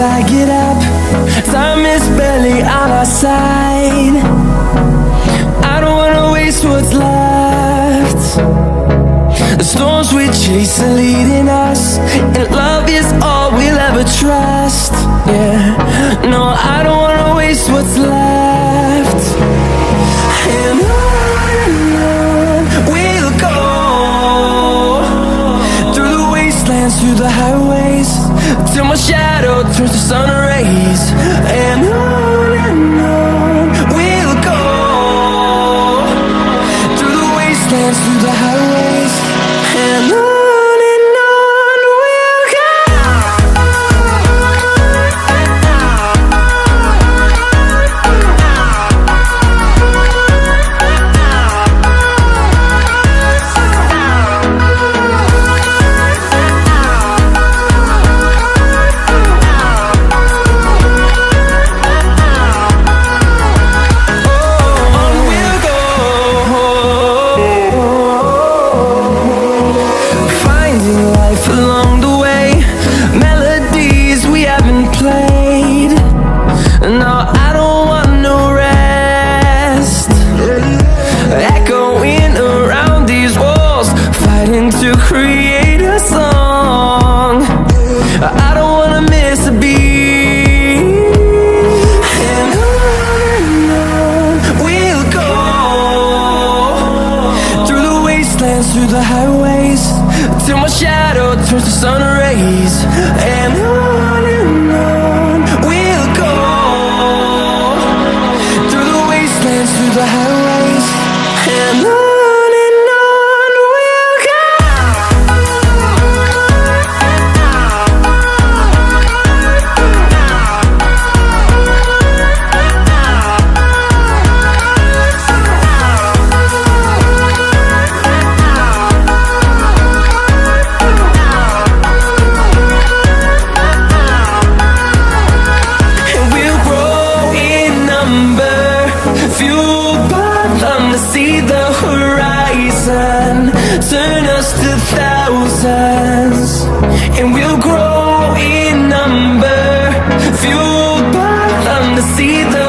I get up. Time is barely on our side. I don't wanna waste what's left. The storms we chase are leading us, and love is all we'll ever trust. Yeah, no, I don't wanna waste what's left. And on we'll go, through the wastelands, through the highways, till my shadow turns to sun rays. And on we'll go, through the wastelands, through the highways, and on we'll go. Along the way, melodies we haven't played. No, I don't want no rest. Echoing around these walls, fighting to create a song. I don't wanna miss a beat. And on we'll go, through the wastelands, through the highways, till my shadow turns to sun rays. And on we'll go, through the wastelands, through the highways, and on we'll go. Fueled by them to see the horizon, turn us to thousands, and we'll grow in number. Fueled by them to see the